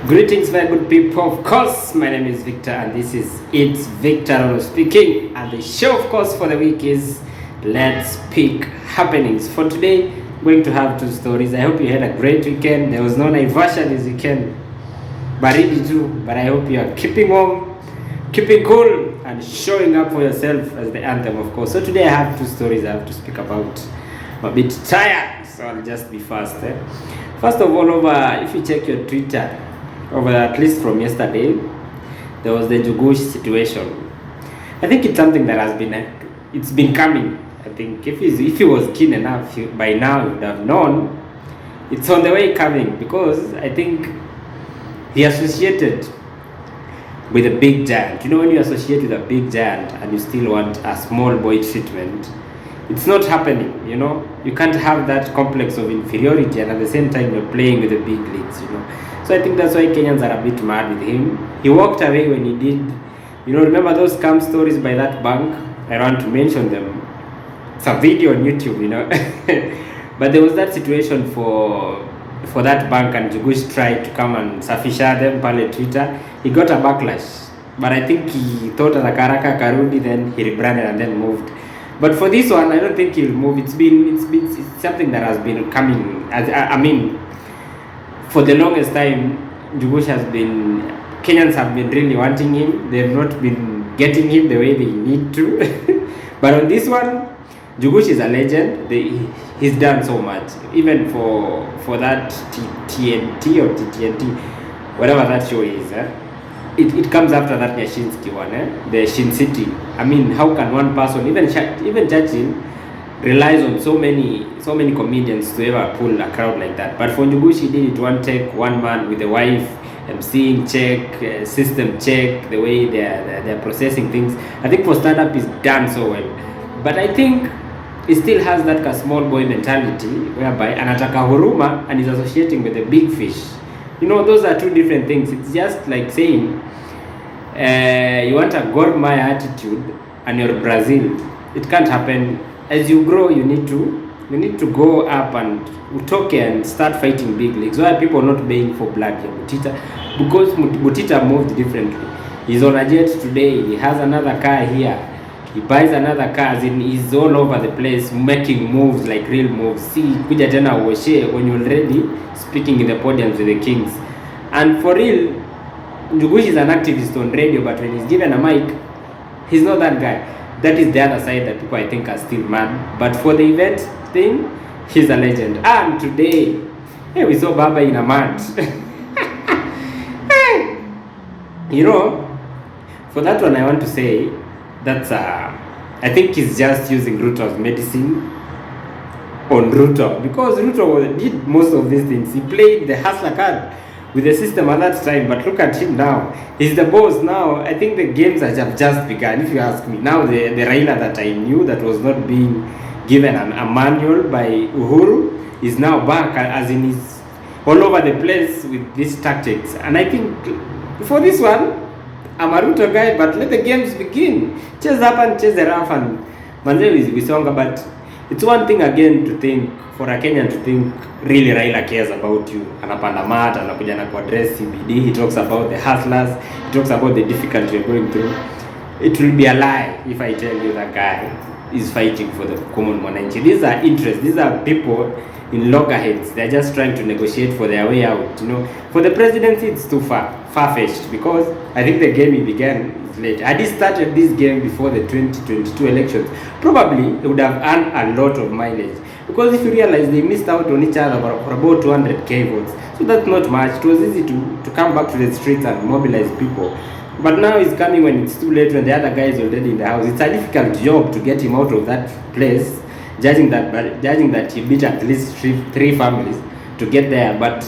Greetings, my good people. Of course, my name is Victor, and this is It's Victor speaking. And the show, of course, for the week is Let's Pick Happenings. For today, I'm going to have two stories. I hope you had a great weekend. There was no Naivasha this weekend, baridi too. But I hope you are keeping warm, keeping cool, and showing up for yourself as the anthem, of course. So today, I have two stories I have to speak about. I'm a bit tired, so I'll just be fast. First of all, if you check your Twitter, over at least from yesterday, there was the Njugush situation. I think it's something that has been coming. I think if he was keen enough, by now he would have known it's on the way coming, because I think he associated with a big giant. You know, when you associate with a big giant and you still want a small boy treatment, it's not happening. You know, you can't have that complex of inferiority and at the same time you're playing with the big leagues, you know. So I think that's why Kenyans are a bit mad with him. He walked away when he did. You know, remember those scam stories by that bank? I want to mention them. It's a video on YouTube, you know. But there was that situation for that bank, and Njugush tried to come and safisha them pale Twitter. He got a backlash. But I think he thought Karaka Karudi, then he rebranded and then moved. But for this one, I don't think he'll move. It's something that has been coming. I mean, for the longest time, Njugush Kenyans have been really wanting him. They've not been getting him the way they need to. But on this one, Njugush is a legend. He's done so much. Even for that TNT or TTNT, whatever that show is, it comes after that Nyashinsky one, the Shin City. I mean, how can one person, even Churchill, relies on so many comedians to ever pull a crowd like that? But for Njugush, he did it one take, one man with a wife, emceeing check, system check, the way they're processing things. I think for stand-up is done so well. But I think he still has that small boy mentality whereby anataka huruma and is associating with the big fish. You know, those are two different things. It's just like saying you want a Gor Mahia attitude and you're Brazil. It can't happen. As you grow, you need to go up and utoke and start fighting big leagues. Why are people not paying for blood here, Butita? Because Butita moved differently. He's on a jet today. He has another car here. He buys another car. He's all over the place making moves, like real moves. See, kuja tena uoshe when you're already speaking in the podiums with the kings. And for real, Njugush is an activist on radio, but when he's given a mic, he's not that guy. That is the other side that people I think are still mad. But for the event thing, he's a legend. And today, we saw Baba in a mat. You know, for that one I want to say that's I think he's just using Ruto's medicine on Ruto, because Ruto did most of these things. He played the hustler card with the system at that time, but look at him now. He's the boss now. I think the games have just begun, if you ask me. Now the Raila that I knew that was not being given a manual by Uhuru is now back, as in he's all over the place with these tactics. And I think for this one, I'm a Ruto guy, but let the games begin. Chase up and chase the rough and manze we songa. But it's one thing again to think, for a Kenyan to think really Raila cares about you. Anapanda mat, anakuja na kuaddress CBD. He talks about the hustlers. He talks about the difficulty you're going through. It will be a lie if I tell you that guy is fighting for the common mwananchi. These are interests. These are people in loggerheads. They're just trying to negotiate for their way out. You know, for the presidency, it's too far-fetched, because I think the game he began is late. Had he started this game before the 2022 elections, probably he would have earned a lot of mileage. Because if you realize they missed out on each other for about 200k votes, so that's not much. It was easy to come back to the streets and mobilize people. But now he's coming when it's too late, when the other guy is already in the house. It's a difficult job to get him out of that place, judging that he beat at least three families to get there. But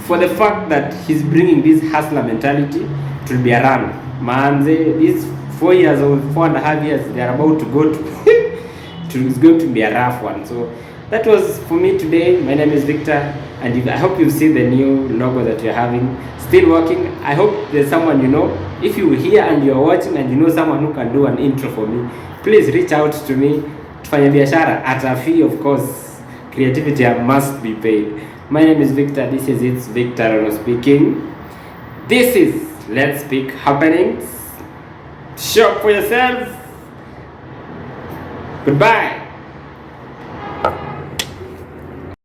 for the fact that he's bringing this hustler mentality, it will be a run. Manze, these 4 years or 4.5 years they are about to go to, it's going to be a rough one. So that was for me today. My name is Victor. And I hope you see the new logo that you're having still working. I hope there's someone you know. If you hear and you're watching and you know someone who can do an intro for me, please reach out to me. Tufanye biashara at a fee, of course. Creativity must be paid. My name is Victor. This is It's Victor Rono speaking. This is Let's Speak Happenings. Shop for yourself. Goodbye.